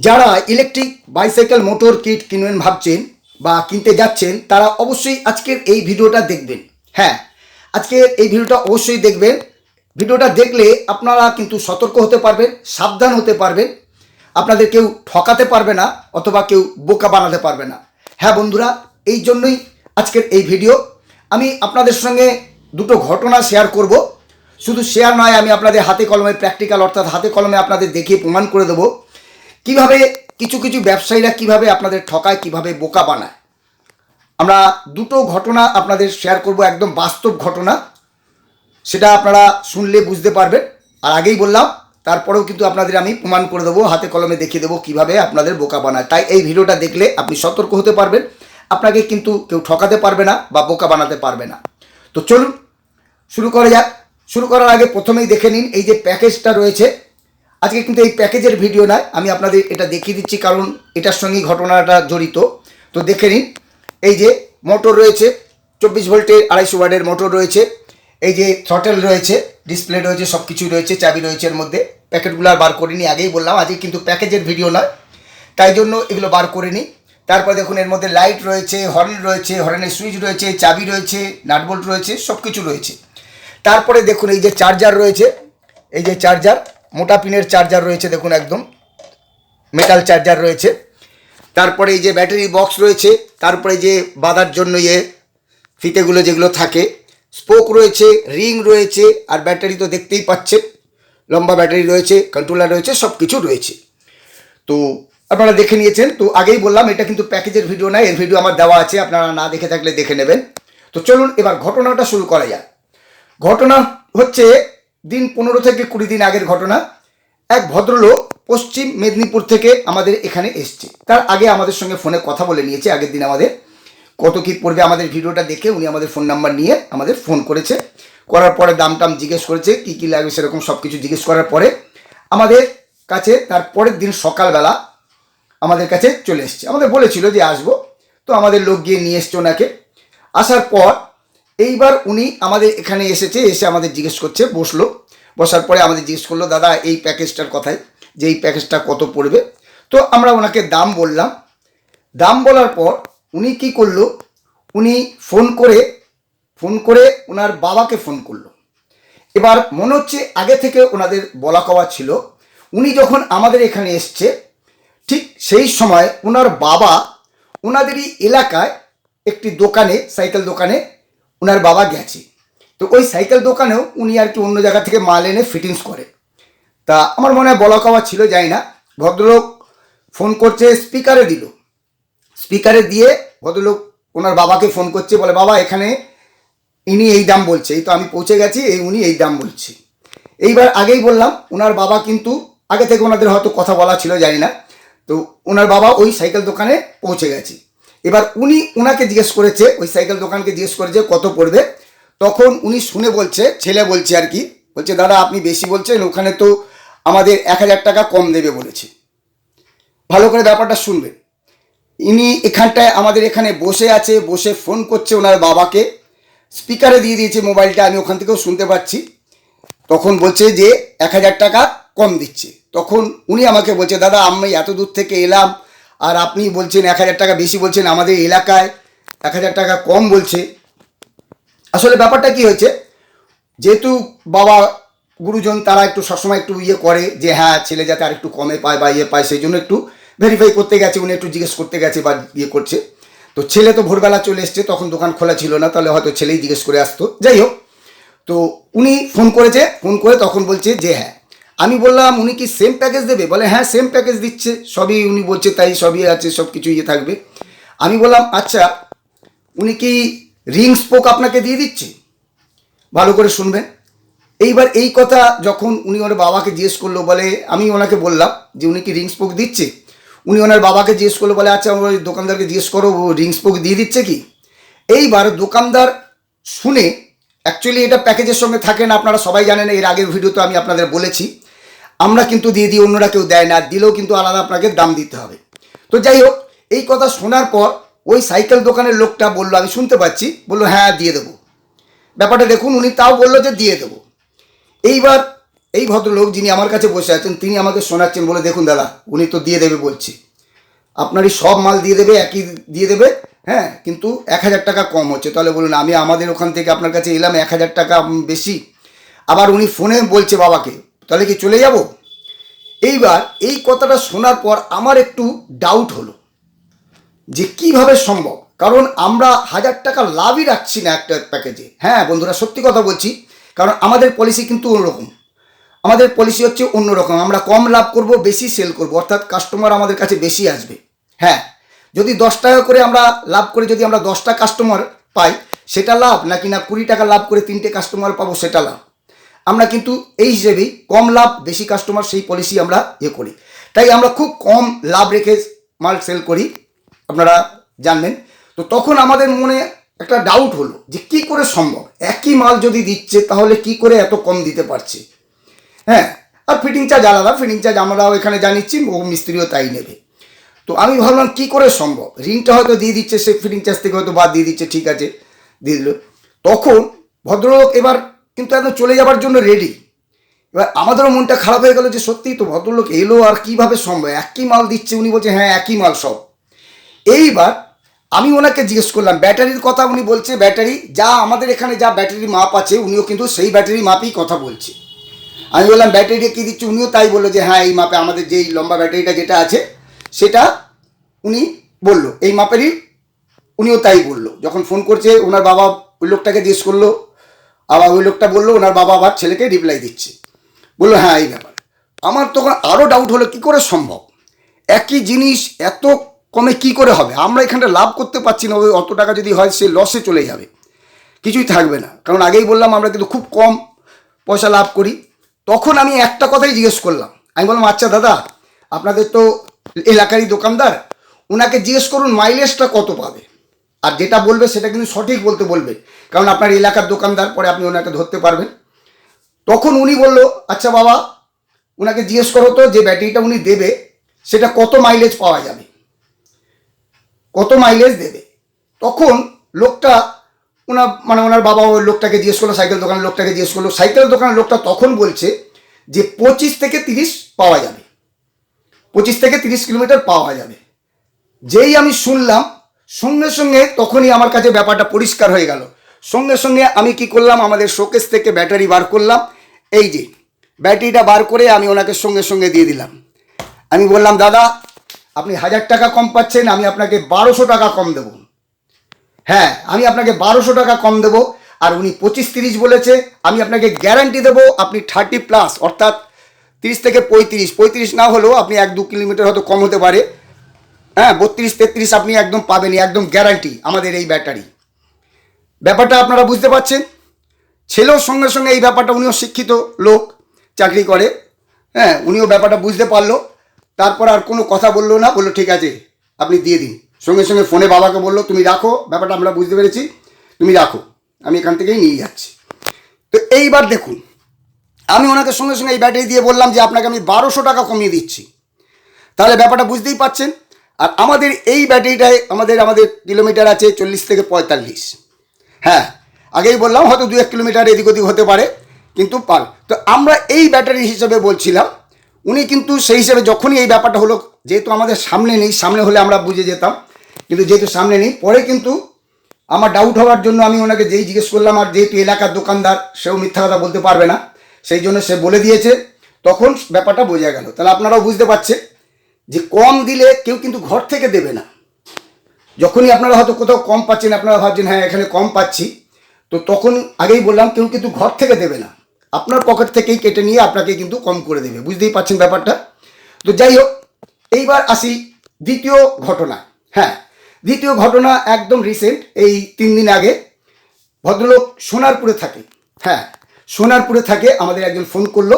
যারা electric bicycle motor kit কিনবেন ভাবছেন বা কিনতে যাচ্ছেন তারা অবশ্যই আজকের এই ভিডিওটা দেখবেন। হ্যাঁ, আজকের এই ভিডিওটা অবশ্যই দেখবেন। ভিডিওটা দেখলে আপনারা কিন্তু সতর্ক হতে পারবেন, সাবধান হতে পারবেন। আপনাদের কেউ ঠকাতে পারবে না অথবা কেউ বোকা বানাতে পারবে না। হ্যাঁ বন্ধুরা, এই জন্যই আজকের এই ভিডিও। আমি আপনাদের সঙ্গে দুটো ঘটনা শেয়ার করব। শুধু শেয়ার নয়, আমি আপনাদের হাতে কলমে প্র্যাকটিক্যাল অর্থাৎ হাতে কলমে আপনাদের দেখিয়ে প্রমাণ করে দেবো কিভাবে কিছু কিছু ব্যবসায়ীরা কিভাবে আপনাদের ঠকায়, কিভাবে বোকা বানায়। আমরা দুটো ঘটনা আপনাদের শেয়ার করব, একদম বাস্তব ঘটনা। সেটা আপনারা শুনলে বুঝতে পারবেন। আর আগেই বললাম, তারপরেও কিন্তু আপনাদের আমি প্রমাণ করে দেবো, হাতে কলমে দেখিয়ে দেবো কীভাবে আপনাদের বোকা বানায়। তাই এই ভিডিওটা দেখলে আপনি সতর্ক হতে পারবেন, আপনাকে কিন্তু কেউ ঠকাতে পারবে না বা বোকা বানাতে পারবে না। তো চলুন শুরু করা যাক। শুরু করার আগে প্রথমেই দেখে নিন এই যে প্যাকেজটা রয়েছে। আজকে কিন্তু এই প্যাকেজের ভিডিও নয়, আমি আপনাদের এটা দেখিয়ে দিচ্ছি কারণ এটার সঙ্গেই ঘটনাটা জড়িত। তো দেখে নিন, এই যে মোটর রয়েছে 24 ভোল্টের 250 ওয়াটের মোটর রয়েছে। এই যে থ্রটেল রয়েছে, ডিসপ্লে রয়েছে, সব কিছুই রয়েছে, চাবি রয়েছে এর মধ্যে। প্যাকেটগুলো আর বার করিনি, আগেই বললাম আজকে কিন্তু প্যাকেজের ভিডিও নয়, তাই জন্য এগুলো বার করে নিই। তারপর দেখুন এর মধ্যে লাইট রয়েছে, হর্ন রয়েছে, হর্নের সুইচ রয়েছে, চাবি রয়েছে, নাটবোল্ট রয়েছে, সব কিছু রয়েছে। তারপরে দেখুন এই যে চার্জার রয়েছে, এই যে চার্জার, মোটা পিনের চার্জার রয়েছে, দেখুন একদম মেটাল চার্জার রয়েছে। তারপরে এই যে ব্যাটারি বক্স রয়েছে, তারপরে যে বাঁধার জন্য ফিতেগুলো যেগুলো থাকে, স্পোক রয়েছে, রিং রয়েছে, আর ব্যাটারি তো দেখতেই পাচ্ছেন, লম্বা ব্যাটারি রয়েছে, কন্ট্রোলার রয়েছে, সব কিছু রয়েছে। তো আপনারা দেখে নিয়েছেন। তো আগেই বললাম এটা কিন্তু প্যাকেজের ভিডিও নয়, এর ভিডিও আমার দেওয়া আছে, আপনারা না দেখে থাকলে দেখে নেবেন। তো চলুন এবার ঘটনাটা শুরু করা যাক। ঘটনা হচ্ছে দিন 15 থেকে 20 দিন আগের ঘটনা। এক ভদ্রলোক পশ্চিম মেদিনীপুর থেকে আমাদের এখানে এসছে। তার আগে আমাদের সঙ্গে ফোনে কথা বলে নিয়েছে, আগের দিন আমাদের কত কী পড়বে আমাদের ভিডিওটা দেখে উনি আমাদের ফোন নাম্বার নিয়ে আমাদের ফোন করেছে। করার পরে দাম টাম জিজ্ঞেস করেছে, কী কী লাগবে সেরকম সব কিছু জিজ্ঞেস করার পরে আমাদের কাছে তার পরের দিন সকালবেলা আমাদের কাছে চলে এসছে। আমাদের বলেছিল যে আসবো, তো আমাদের লোক গিয়ে নিয়ে এসছে ওনাকে। আসার পর এইবার উনি আমাদের এখানে এসেছে, এসে আমাদের জিজ্ঞেস করছে, বসলো। বসার পরে আমাদের জিজ্ঞেস করলো, দাদা এই প্যাকেজটার কথায় যে এই প্যাকেজটা কত পড়বে। তো আমরা ওনাকে দাম বললাম। দাম বলার পর উনি কি করলো, উনি ফোন করে ওনার বাবাকে ফোন করলো। এবার মনে হচ্ছে আগে থেকে ওনাদের বলা কওয়া ছিল। উনি যখন আমাদের এখানে এসছে ঠিক সেই সময় ওনার বাবা ওনাদেরই এলাকায় একটি দোকানে, সাইকেল দোকানে ওনার বাবা গেছে। তো ওই সাইকেল দোকানেও উনি আর কি অন্য জায়গা থেকে মাল এনে ফিটিংস করে। তা আমার মনে হয় বলা কওয়া ছিল, যাই না। ভদ্রলোক ফোন করছে, স্পিকারে দিল। স্পিকারে দিয়ে ভদ্রলোক ওনার বাবাকে ফোন করছে, বলে বাবা এখানে ইনি এই দাম বলছে, এই তো আমি পৌঁছে গেছি, উনি এই দাম বলছে। এইবার আগেই বললাম ওনার বাবা কিন্তু আগে থেকে ওনাদের হয়তো কথা বলা ছিল, জানি না। তো ওনার বাবা ওই সাইকেল দোকানে পৌঁছে গেছে। এবার উনি ওনাকে জিজ্ঞেস করেছে, ওই সাইকেল দোকানকে জিজ্ঞেস করেছে কত পড়বে। তখন উনি শুনে বলছে, ছেলে বলছে আর কি, বলছে দাদা আপনি বেশি বলছেন, ওখানে তো আমাদের 1000 টাকা কম দেবে বলেছে। ভালো করে ব্যাপারটা শুনবেন। ইনি এখানটায় আমাদের এখানে বসে আছে, বসে ফোন করছে ওনার বাবাকে, স্পিকারে দিয়ে দিয়েছে মোবাইলটা, আমি ওখান থেকেও শুনতে পাচ্ছি। তখন বলছে যে 1000 টাকা কম দিচ্ছে। তখন উনি আমাকে বলছে, দাদা আমি এত দূর থেকে এলাম আর আপনি বলছেন 1000 টাকা বেশি বলছেন, আমাদের এলাকায় 1000 টাকা কম বলছে। আসলে ব্যাপারটা কি হয়েছে, যেহেতু বাবা গুরুজন তারা একটু সবসময় একটু করে যে হ্যাঁ ছেলে যাতে আর একটু কমে পায় বা পায়, সেই জন্য একটু ভেরিফাই করতে গেছে, উনি একটু জিজ্ঞেস করতে গেছে বা করছে। তো ছেলে তো ভোরবেলা চলে এসছে, তখন দোকান খোলা ছিল না, তাহলে হয়তো ছেলেই জিজ্ঞেস করে আসতো। যাই হোক, তো উনি ফোন করেছে, ফোন করে তখন বলছে যে হ্যাঁ। আমি বললাম উনি কি সেম প্যাকেজ দেবে, বলে হ্যাঁ সেম প্যাকেজ দিচ্ছে, সবই উনি বলছে তাই, সবই আছে, সব কিছু থাকবে। আমি বললাম আচ্ছা উনি কি রিং স্পোক আপনাকে দিয়ে দিচ্ছে? ভালো করে শুনবেন। এইবার এই কথা যখন উনি ওনার বাবাকে জিজ্ঞেস করলো, বলে আমি ওনাকে বললাম যে উনি কি রিং স্পোক দিচ্ছে। উনি ওনার বাবাকে জিজ্ঞেস করলো, বলে আচ্ছা ওই দোকানদারকে জিজ্ঞেস করো ও রিং স্পোক দিয়ে দিচ্ছে কি। এইবার দোকানদার শুনে, অ্যাকচুয়ালি এটা প্যাকেজের সঙ্গে থাকে না, আপনারা সবাই জানেন, এর আগের ভিডিওতে আমি আপনাদের বলেছি আমরা কিন্তু দিয়ে দিই, অন্যরা কেউ দেয় না, দিলেও কিন্তু আলাদা আপনাকে দাম দিতে হবে। তো যাই হোক, এই কথা শোনার পর ওই সাইকেল দোকানের লোকটা বললো, আমি শুনতে পাচ্ছি, বললো হ্যাঁ দিয়ে দেবো। ব্যাপারটা দেখুন, উনি তাও বললো যে দিয়ে দেবো। এইবার এই ভদ্রলোক যিনি আমার কাছে বসে আছেন তিনি আমাকে শোনাচ্ছেন, বলে দেখুন দাদা উনি তো দিয়ে দেবে বলছে, আপনারই সব মাল দিয়ে দেবে, একই দিয়ে দেবে, হ্যাঁ, কিন্তু 1,000 টাকা কম হচ্ছে। তাহলে বলুন আমি আমাদের ওখান থেকে আপনার কাছে এলাম, 1,000 টাকা বেশি, আবার উনি ফোনে বলছে বাবাকে, তাহলে কি চলে যাব? এইবার এই কথাটা শোনার পর আমার একটু ডাউট হলো যে কিভাবে সম্ভব, কারণ আমরা 1,000 টাকা লাভই রাখছি না একটা প্যাকেজে। হ্যাঁ বন্ধুরা, সত্যি কথা বলছি, কারণ আমাদের পলিসি কিন্তু অন্যরকম। আমাদের পলিসি হচ্ছে অন্যরকম, আমরা কম লাভ করব, বেশি সেল করব, অর্থাৎ কাস্টমার আমাদের কাছে বেশি আসবে। হ্যাঁ, যদি 10 টাকা করে আমরা লাভ করে যদি আমরা 10টা কাস্টমার পাই সেটা লাভ, নাকি না 20 টাকা লাভ করে 3টে কাস্টমার পাবো সেটা লাভ। আমরা কিন্তু এই হিসেবেই কম লাভ বেশি কাস্টমার সেই পলিসি আমরা করি, তাই আমরা খুব কম লাভ রেখে মাল সেল করি, আপনারা জানবেন। তো তখন আমাদের মনে একটা ডাউট হলো যে কি করে সম্ভব, একই মাল যদি দিচ্ছে তাহলে কি করে এত কম দিতে পারছে। হ্যাঁ, আর ফিটিং চার্জ আলাদা, ফিটিং চার্জ আমরাও এখানে জানিচ্ছি, ও মিস্ত্রিও তাই নেবে। তো আমি ভাবলাম কি করে সম্ভব, রিংটা হয়তো দিয়ে দিচ্ছে, সে ফিটিং চার্জ থেকে হয়তো বাদ দিয়ে দিচ্ছে, ঠিক আছে দিয়ে দিল। তখন ভদ্রলোক এবার কিন্তু একদম চলে যাবার জন্য রেডি। এবার আমাদেরও মনটা খারাপ হয়ে গেল যে সত্যিই তো ভদ্রলোক এলো, আর কিভাবে সম্ভব, একই মাল দিচ্ছে, উনি বলছে হ্যাঁ একই মাল সব। এইবার আমি ওনাকে জিজ্ঞেস করলাম ব্যাটারির কথা, উনি বলছে ব্যাটারি যা আমাদের এখানে যা ব্যাটারি মাপ আছে উনিও কিন্তু সেই ব্যাটারি মাপই কথা বলছে। আমি বললাম ব্যাটারিটা কী দিচ্ছে, উনিও তাই বললো যে হ্যাঁ এই মাপে আমাদের যেই লম্বা ব্যাটারিটা যেটা আছে সেটা উনি বললো এই মাপেরই, উনিও তাই বললো। যখন ফোন করছে ওনার বাবা ওই লোকটাকে জিজ্ঞেস করলো, আবার ওই লোকটা বললো ওনার বাবা আবার ছেলেকে রিপ্লাই দিচ্ছে, বললো হ্যাঁ এই ব্যাপার। আমার তখন আরও ডাউট হলো কী করে সম্ভব, একই জিনিস এত কমে কি করে হবে, আমরা এখানটা লাভ করতে পারছি না, ওই অত টাকা যদি হয় সে লসে চলে যাবে, কিছুই থাকবে না। কারণ আগেই বললাম আমরা কিন্তু খুব কম পয়সা লাভ করি। তখন আমি একটা কথাই জিজ্ঞেস করলাম, আমি বললাম আচ্ছা দাদা আপনাদের তো এলাকারই দোকানদার, ওনাকে জিজ্ঞেস করুন মাইলেজটা কত পাবে, আর যেটা বলবে সেটা কিন্তু সঠিক বলতে বলবে, কারণ আপনার এলাকার দোকানদার, পরে আপনি ওনাকে ধরতে পারবেন। তখন উনি বলল আচ্ছা বাবা ওনাকে জিজ্ঞেস করো তো যে ব্যাটারিটা উনি দেবে সেটা কত মাইলেজ পাওয়া যাবে, কত মাইলেজ দেবে। তখন লোকটা ওনার বাবা ওই লোকটাকে জিজ্ঞেস করলো, সাইকেল দোকানের লোকটাকে জিজ্ঞেস করলো, সাইকেল দোকানের লোকটা তখন বলছে যে 25 থেকে 30 পাওয়া যাবে, 25 থেকে 30 কিলোমিটার পাওয়া যাবে। যেই আমি শুনলাম সঙ্গে সঙ্গে তখনই আমার কাছে ব্যাপারটা পরিষ্কার হয়ে গেল। সঙ্গে সঙ্গে আমি কি করলাম, আমাদের শোকেস থেকে ব্যাটারি বার করলাম, এই যে ব্যাটারিটা বার করে আমি ওনাকে সঙ্গে সঙ্গে দিয়ে দিলাম। আমি বললাম দাদা আপনি 1,000 টাকা কম পাচ্ছেন, আমি আপনাকে 1200 টাকা কম দেবো। হ্যাঁ আমি আপনাকে 1200 টাকা কম দেবো, আর উনি 25-30 বলেছে, আমি আপনাকে গ্যারান্টি দেবো আপনি 30+, অর্থাৎ 30 থেকে 35 না হলেও আপনি 1-2 কিলোমিটার হয়তো কম হতে পারে, হ্যাঁ 32-33 আপনি একদম পাবেনই, একদম গ্যারান্টি আমাদের এই ব্যাটারি। ব্যাপারটা আপনারা বুঝতে পারছেন। ছেলেও সঙ্গে সঙ্গে এই ব্যাপারটা, উনিও শিক্ষিত লোক, চাকরি করে, হ্যাঁ উনিও ব্যাপারটা বুঝতে পারলো। তারপর আর কোনো কথা বললো না, বললো ঠিক আছে আপনি দিয়ে দিন। সঙ্গে সঙ্গে ফোনে বাবাকে বললো তুমি রাখো, ব্যাপারটা আমরা বুঝতে পেরেছি, তুমি রাখো, আমি এখান থেকেই নিয়ে যাচ্ছি। তো এইবার দেখুন আমি ওনাকে সঙ্গে সঙ্গে এই ব্যাটারি দিয়ে বললাম যে আপনাকে আমি 1200 টাকা কমিয়ে দিচ্ছি, তাহলে ব্যাপারটা বুঝতেই পাচ্ছেন। আর আমাদের এই ব্যাটারিটায় আমাদের কিলোমিটার আছে 40 থেকে 45। হ্যাঁ আগেই বললাম হয়তো 2-1 কিলোমিটার এদিক ওদিক হতে পারে, কিন্তু তো আমরা এই ব্যাটারি হিসেবে বলছিলাম। উনি কিন্তু সেই হিসেবে যখনই এই ব্যাপারটা হলো, যেহেতু আমাদের সামনে নেই, সামনে হলে আমরা বুঝে যেতাম, কিন্তু যেহেতু সামনে নেই, পরে কিন্তু আমার ডাউট হওয়ার জন্য আমি ওনাকে যেই জিজ্ঞেস করলাম, আর যেহেতু এলাকার দোকানদার সেও মিথ্যা কথা বলতে পারবে না, সেই জন্য সে বলে দিয়েছে, তখন ব্যাপারটা বোঝা গেল। তাহলে আপনারাও বুঝতে পারছেন যে কম দিলে কেউ কিন্তু ঘর থেকে দেবে না। যখনই আপনারা হয়তো কোথাও কম পাচ্ছেন, আপনারা ভাবছেন হ্যাঁ এখানে কম পাচ্ছি, তো তখন আগেই বললাম কেউ কিন্তু ঘর থেকে দেবে না, আপনার পকেট থেকেই কেটে নিয়ে আপনাকে কিন্তু কম করে দেবে, বুঝতেই পারছেন ব্যাপারটা। তো যাই হোক, এইবার আসি দ্বিতীয় ঘটনা। হ্যাঁ দ্বিতীয় ঘটনা একদম রিসেন্ট, এই 3 দিন আগে। ভদ্রলোক সোনারপুরে থাকে, হ্যাঁ সোনারপুরে থাকে। আমাদের একজন ফোন করলো,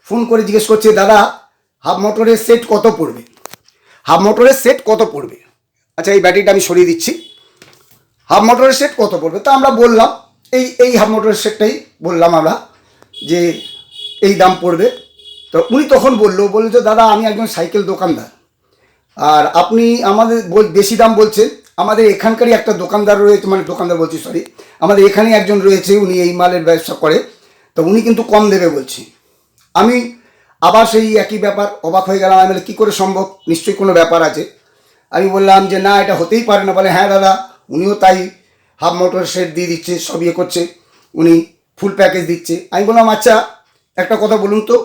ফোন করে জিজ্ঞেস করছে দাদা হাফ মোটরের সেট কত পড়বে, হাফ মোটরের সেট কত পড়বে। আচ্ছা এই ব্যাটারিটা আমি সরিয়ে দিচ্ছি, হাফ মোটরের সেট কত পড়বে। তো আমরা বললাম এই হাফ মোটরের সেটটাই বললাম আমরা যে এই দাম পড়বে। তো উনি তখন বললো যে দাদা আমি একজন সাইকেল দোকানদার, আর আপনি আমাদের বেশি দাম বলছেন, আমাদের এখানকারই একটা দোকানদার রয়েছে, মানে দোকানদার বলছি সরি, আমাদের এখানেই একজন রয়েছে, উনি এই মালের ব্যবসা করে, তো উনি কিন্তু কম দেবে বলছি। আমি আবার সেই একই ব্যাপার, অবাক হয়ে গেলাম। আমি বলি কী করে সম্ভব, নিশ্চয়ই কোনো ব্যাপার আছে। আমি বললাম যে না, এটা হতেই পারে না। বলে হ্যাঁ দাদা, উনিও তাই হাফ মোটর সেট দিয়ে দিচ্ছে, সব ইয়ে করছে, উনি ফুল প্যাকেজ দিচ্ছে। আমি বললাম আচ্ছা একটা কথা বলুন তো,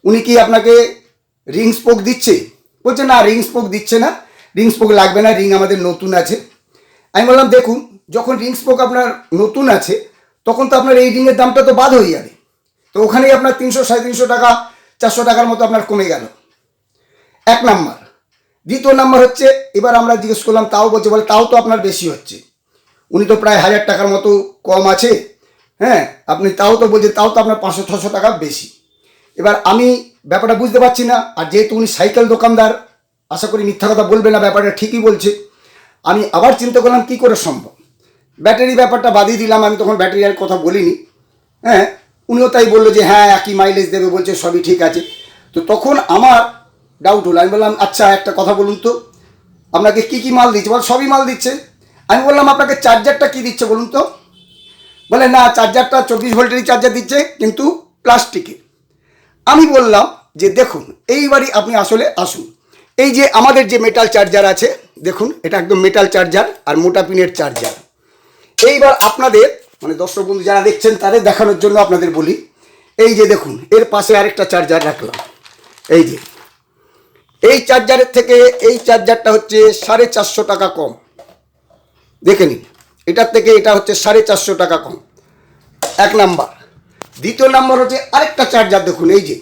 উনি কি আপনাকে রিং স্পোক দিচ্ছে? বলছে না, রিং স্পোক দিচ্ছে না, রিং স্পোক লাগবে না, রিং আমাদের নতুন আছে। আমি বললাম দেখুন, যখন রিং স্পোক আপনার নতুন আছে তখন তো আপনার এই রিংয়ের দামটা তো বাদ হয়ে যাবে, তো ওখানেই আপনার 300 350 টাকা 400 টাকার মতো আপনার কমে গেল, এক নাম্বার। দ্বিতীয় নাম্বার হচ্ছে, এবার আমরা জিজ্ঞেস করলাম তাও বলছে, বলে তাও তো আপনার বেশি হচ্ছে, উনি তো প্রায় 1000 টাকার মতো কম আছে, হ্যাঁ আপনি তাও তো বলছেন, তাও তো আপনার 500 600 টাকা বেশি। এবার আমি ব্যাপারটা বুঝতে পারছি না, আর যেহেতু উনি সাইকেল দোকানদার, আশা করি মিথ্যা কথা বলবে না, ব্যাপারটা ঠিকই বলছে। আমি আবার চিন্তা করলাম কী করে সম্ভব, ব্যাটারি ব্যাপারটা বাদিয়ে দিলাম, আমি তখন ব্যাটারি আর কথা বলিনি। হ্যাঁ, উনিও তাই বললো যে হ্যাঁ একই মাইলেজ দেবে, বলছে সবই ঠিক আছে। তো তখন আমার ডাউট হলো, আমি বললাম আচ্ছা একটা কথা বলুন তো, আপনাকে কী কী মাল দিচ্ছে? বল সবই মাল দিচ্ছে। আমি বললাম আপনাকে চার্জারটা কী দিচ্ছে বলুন তো? বলে না, চার্জারটা 24 ভোল্টেরই চার্জার দিচ্ছে, কিন্তু প্লাস্টিকের। আমি বললাম যে দেখুন, এইবারই আপনি আসলে আসুন, এই যে আমাদের যে মেটাল চার্জার আছে, দেখুন এটা একদম মেটাল চার্জার আর মোটা পিনের চার্জার। এইবার আপনাদের মানে দর্শক বন্ধু যারা দেখছেন তাদের দেখানোর জন্য আপনাদের বলি, এই যে দেখুন এর পাশে আরেকটা চার্জার রাখলাম, এই যে এই চার্জারের থেকে এই চার্জারটা হচ্ছে 450 টাকা কম, দেখে নিন, এটার থেকে এটা হচ্ছে 450 টাকা কম, এক নাম্বার। দ্বিতীয় নাম্বার হচ্ছে আরেকটা চার্জার দেখুন, এই যে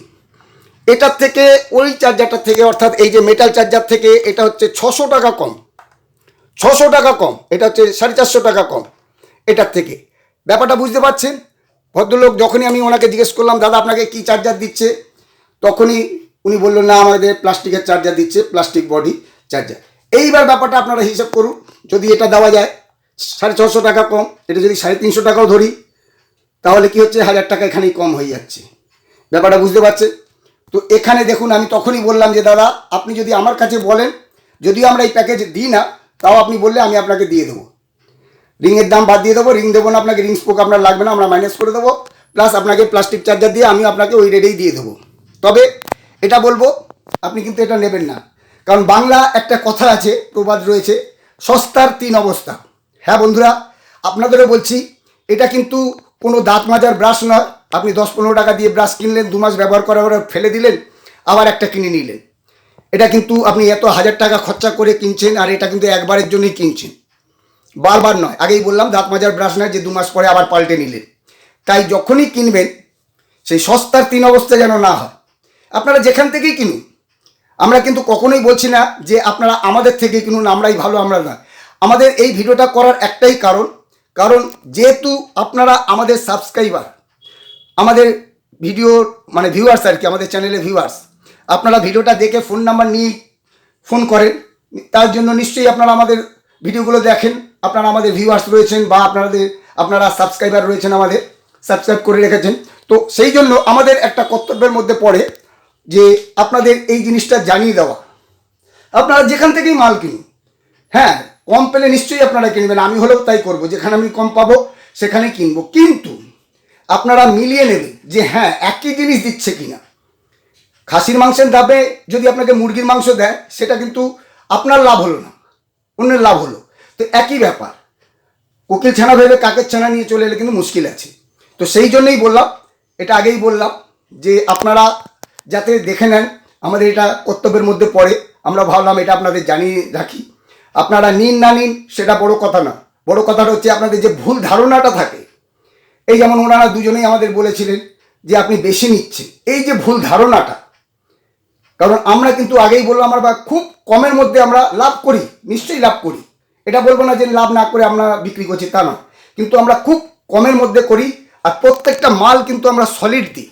এটার থেকে ওই চার্জারটার থেকে, অর্থাৎ এই যে মেটাল চার্জার থেকে এটা হচ্ছে 600 টাকা কম, 600 টাকা কম, এটা হচ্ছে 450 টাকা কম এটার থেকে। ব্যাপারটা বুঝতে পারছেন? ভদ্রলোক যখনই আমি ওনাকে জিজ্ঞেস করলাম দাদা আপনাকে কি চার্জার দিচ্ছে, তখনই উনি বললো না আমাদের প্লাস্টিকের চার্জার দিচ্ছে, প্লাস্টিক বডি চার্জার। এইবার ব্যাপারটা আপনারা হিসাব করুন, যদি এটা দেওয়া যায় 650 টাকা কম, এটা যদি 350 টাকাও ধরি, তাহলে কি হচ্ছে 1000 টাকা এখানেই কম হয়ে যাচ্ছে। ব্যাপারটা বুঝতে পারছেন তো? এখানে দেখুন আমি তখনই বললাম যে দাদা আপনি যদি আমার কাছে বলেন, যদিও আমরা এই প্যাকেজ দিই না, তাও আপনি বললে আমি আপনাকে দিয়ে দেবো, রিংয়ের দাম বাদ দিয়ে দেবো, রিং দেবো না আপনাকে, রিং স্পোক আপনার লাগবে না, আমরা মাইনাস করে দেবো, প্লাস আপনাকে প্লাস্টিক চার্জার দিয়ে আমি আপনাকে ওই রেটেই দিয়ে দেবো। তবে এটা বলবো, আপনি কিন্তু এটা নেবেন না, কারণ বাংলা একটা কথা আছে, প্রবাদ রয়েছে, সস্তার 3 অবস্থা। হ্যাঁ বন্ধুরা, আপনাদেরও বলছি, এটা কিন্তু কোনো দাঁত মাজার ব্রাশ নয়। আপনি 10-15 টাকা দিয়ে ব্রাশ কিনলেন, 2 মাস ব্যবহার করার পরে ফেলে দিলেন, আবার একটা কিনে নিলেন। এটা কিন্তু আপনি এত 1000 টাকা খরচা করে কিনছেন, আর এটা কিন্তু একবারের জন্যই কিনছেন, বারবার নয়। আগেই বললাম দাঁত মাজার ব্রাশ নয় যে 2 মাস পরে আবার পাল্টে নিলেন। তাই যখনই কিনবেন সেই সস্তার 3 অবস্থা যেন না হয়। আপনারা যেখান থেকেই কিনুন, আমরা কিন্তু কখনোই বলছি না যে আপনারা আমাদের থেকে কিনুন, আমরাই ভালো, আমরা না। আমাদের এই ভিডিওটা করার একটাই কারণ যেহেতু আপনারা আমাদের সাবস্ক্রাইবার, আমাদের ভিডিওর মানে ভিউয়ার্স আর কি, আমাদের চ্যানেলে ভিউয়ার্স, আপনারা ভিডিওটা দেখে ফোন নাম্বার নিয়ে ফোন করেন, তার জন্য নিশ্চয়ই আপনারা আমাদের ভিডিওগুলো দেখেন, আপনারা আমাদের ভিউয়ার্স রয়েছেন বা আপনারা সাবস্ক্রাইবার রয়েছেন, আমাদের সাবস্ক্রাইব করে রেখেছেন। তো সেই জন্য আমাদের একটা কর্তব্যের মধ্যে পড়ে যে আপনাদের এই জিনিসটা জানিয়ে দেওয়া। আপনারা যেখান থেকেই মাল কিনুন, হ্যাঁ কম পেলে নিশ্চয়ই আপনারা কিনবেন, আমি হলেও তাই করব, যেখানে আমি কম পাবো সেখানে কিনবো, কিন্তু আপনারা মিলিয়ে নেবেন যে হ্যাঁ একই জিনিস দিচ্ছে কিনা। খাসির মাংসের দামে যদি আপনাকে মুরগির মাংস দেয়, সেটা কিন্তু আপনার লাভ হলো না, অন্যের লাভ হলো। তো একই ব্যাপার, কোকিল ছানা ভেবে কাকের ছানা নিয়ে চলে এলে কিন্তু মুশকিল আছে। তো সেই জন্যই বললাম, এটা আগেই বললাম যে আপনারা যাতে দেখে নেন, আমাদের এটা কর্তব্যের মধ্যে পড়ে, আমরা ভাবলাম এটা আপনাদের জানিয়ে রাখি। আপনারা নিন না নিন সেটা বড় কথা না, বড় কথাটা হচ্ছে আপনাদের যে ভুল ধারণাটা থাকে। এই যেমন ওনারা দুজনেই আমাদের বলেছিলেন যে আপনি বেশি নিচ্ছেন, এই যে ভুল ধারণাটা, কারণ আমরা কিন্তু আগেই বললাম আমরা খুব কমের মধ্যে আমরা লাভ করি, নিশ্চয়ই লাভ করি, এটা বলবো না যে লাভ না করে আমরা বিক্রি করছি, তা না, কিন্তু আমরা খুব কমের মধ্যে করি, আর প্রত্যেকটা মাল কিন্তু আমরা সলিড দিই।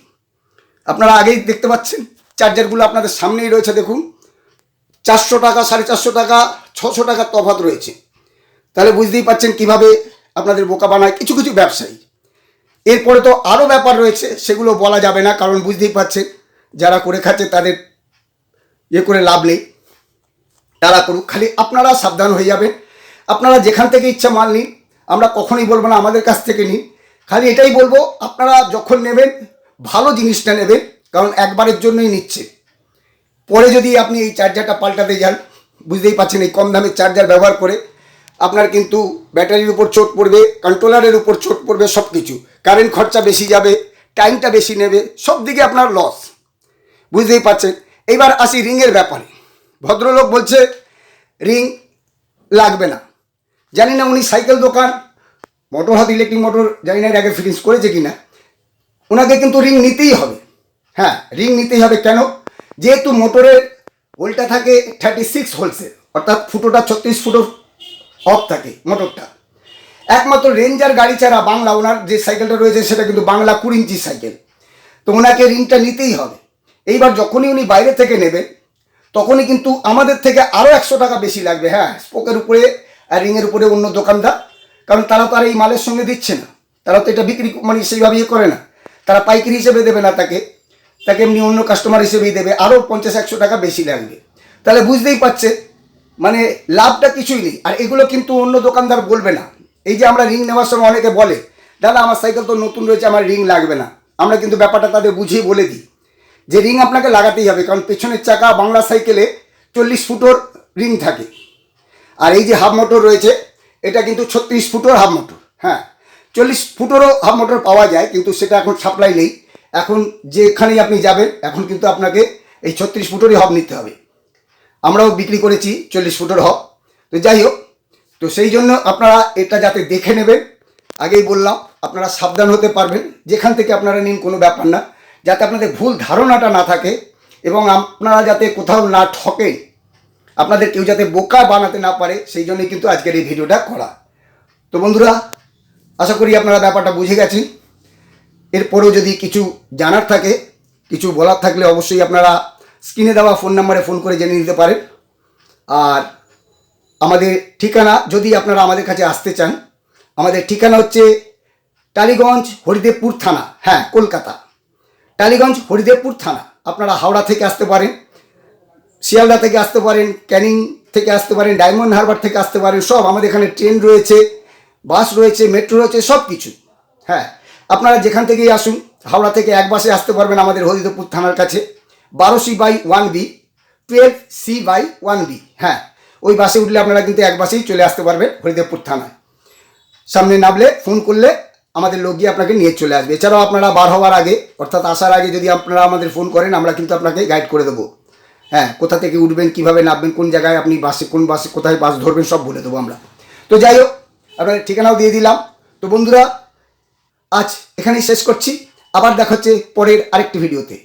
আপনারা আগেই দেখতে পাচ্ছেন চার্জারগুলো আপনাদের সামনেই রয়েছে, দেখুন 400 টাকা 450 টাকা 600 টাকার তফাৎ রয়েছে। তাহলে বুঝতেই পাচ্ছেন কিভাবে আপনাদের বোকা বানায় কিছু কিছু ব্যবসায়ী। এরপরে তো আরও ব্যাপার রয়েছে, সেগুলো বলা যাবে না, কারণ বুঝতেই পাচ্ছেন যারা করে খাচ্ছে তাদের করে লাভ নেই, তারা করুক, খালি আপনারা সাবধান হয়ে যাবেন। আপনারা যেখান থেকে ইচ্ছা মাল নিন, আমরা কখনোই বলবো না আমাদের কাছ থেকে নিন, খালি এটাই বলবো আপনারা যখন নেবেন ভালো জিনিসটা নেবেন, কারণ একবারের জন্যই নিচ্ছে। পরে যদি আপনি এই চার্জারটা পাল্টাতে যান, বুঝতেই পারছেন এই কম দামের চার্জার ব্যবহার করে আপনার কিন্তু ব্যাটারির উপর চোট পড়বে, কন্ট্রোলারের উপর চোট পড়বে, সব কিছু, কারেন্ট খরচা বেশি যাবে, টাইমটা বেশি নেবে, সব দিকে আপনার লস, বুঝতেই পারছেন। এইবার আসি রিংয়ের ব্যাপারে। ভদ্রলোক বলছে রিং লাগবে না। জানি না উনি সাইকেল দোকান, মোটর হাত ইলেকট্রিক মোটর, জানি না এর আগে ফিটিংস করেছে কিনা, ওনাকে কিন্তু রিং নিতেই হবে। হ্যাঁ, রিং নিতেই হবে। কেন? যেহেতু মোটরের হোলটা থাকে 36 হোলসে, অর্থাৎ ফুটোটা 36 ফুটো অফ থাকে মোটরটা। একমাত্র রেঞ্জার গাড়ি ছাড়া বাংলা, ওনার যে সাইকেলটা রয়েছে সেটা কিন্তু বাংলা 20 ইঞ্চি সাইকেল, তো ওনাকে রিংটা নিতেই হবে। এইবার যখনই উনি বাইরে থেকে নেবেন তখনই কিন্তু আমাদের থেকে আরও 100 টাকা বেশি লাগবে। হ্যাঁ, স্পোকের উপরে আর রিংয়ের উপরে অন্য দোকানদার, কারণ তারা তো আর এই মালের সঙ্গে দিচ্ছে না, তারা তো এটা বিক্রি মানে সেইভাবে ইয়ে করে না, তারা পাইকারি হিসেবে দেবে না, তাকে এমনি অন্য কাস্টমার হিসেবেই দেবে, আরও 50-100 টাকা বেশি লাগবে। তাহলে বুঝতেই পারছে মানে লাভটা কিছুই নেই। আর এগুলো কিন্তু অন্য দোকানদার বলবে না। এই যে আমরা রিং নেওয়ার সময় অনেকে বলে, দাদা আমার সাইকেল তো নতুন রয়েছে, আমার রিং লাগবে না, আমরা কিন্তু ব্যাপারটা তাদের বুঝিয়ে বলে দিই যে রিং আপনাকে লাগাতেই হবে, কারণ পেছনের চাকা বাংলা সাইকেলে 40 ফুটোর রিং থাকে। আর এই যে হাফ মোটর রয়েছে এটা কিন্তু 36 ফুটোর হাফ মোটর। হ্যাঁ, 40 ফুটোরও হাফ মোটর পাওয়া যায়, কিন্তু সেটা এখন সাপ্লাই নেই। এখন যেখানেই আপনি যাবেন এখন কিন্তু আপনাকে এই 36 ফুটোরই হব নিতে হবে। আমরাও বিক্রি করেছি 40 ফুটোর হব। তো যাই হোক, তো সেই জন্য আপনারা এটা যাতে দেখে নেবেন, আগেই বললাম আপনারা সাবধান হতে পারবেন, যেখান থেকে আপনারা নিন কোনো ব্যাপার না, যাতে আপনাদের ভুল ধারণাটা না থাকে এবং আপনারা যাতে কোথাও না ঠকেন, আপনাদের কেউ যাতে বোকা বানাতে না পারে, সেই জন্যই কিন্তু আজকের এই ভিডিওটা করা। তো বন্ধুরা, আশা করি আপনারা ব্যাপারটা বুঝে গেছেন। এরপরেও যদি কিছু জানার থাকে, কিছু বলার থাকলে অবশ্যই আপনারা স্ক্রিনে দেওয়া ফোন নাম্বারে ফোন করে জেনে নিতে পারেন। আর আমাদের ঠিকানা, যদি আপনারা আমাদের কাছে আসতে চান, আমাদের ঠিকানা হচ্ছে টালিগঞ্জ, হরিদেবপুর থানা। হ্যাঁ, কলকাতা টালিগঞ্জ, হরিদেবপুর থানা। আপনারা হাওড়া থেকে আসতে পারেন, শিয়ালদা থেকে আসতে পারেন, ক্যানিং থেকে আসতে পারেন, ডায়মন্ড হারবার থেকে আসতে পারেন, সব আমাদের এখানে ট্রেন রয়েছে, বাস রয়েছে, মেট্রো রয়েছে, সব কিছু। হ্যাঁ, আপনারা যেখান থেকেই আসুন, হাওড়া থেকে এক বাসে আসতে পারবেন আমাদের হরিদেবপুর থানার কাছে, 12C/1B, 12C/1B। হ্যাঁ, ওই বাসে উঠলে আপনারা কিন্তু এক বাসেই চলে আসতে পারবেন হরিদেবপুর থানায়। সামনে নামলে ফোন করলে আমাদের লোক গিয়ে আপনাকে নিয়ে চলে আসবে। এছাড়াও আপনারা বার হওয়ার আগে, অর্থাৎ আসার আগে যদি আপনারা আমাদের ফোন করেন, আমরা কিন্তু আপনাকে গাইড করে দেবো। হ্যাঁ, কোথা থেকে উঠবেন, কীভাবে নামবেন, কোন জায়গায় আপনি বাসে, কোন বাসে কোথায় বাস ধরবেন, সব বলে দেবো আমরা। তো যাই হোক, আপনাদের ঠিকানাও দিয়ে দিলাম। তো বন্ধুরা, আজ এখানেই শেষ করছি, আবার দেখা হচ্ছে পরের আরেকটি ভিডিওতে।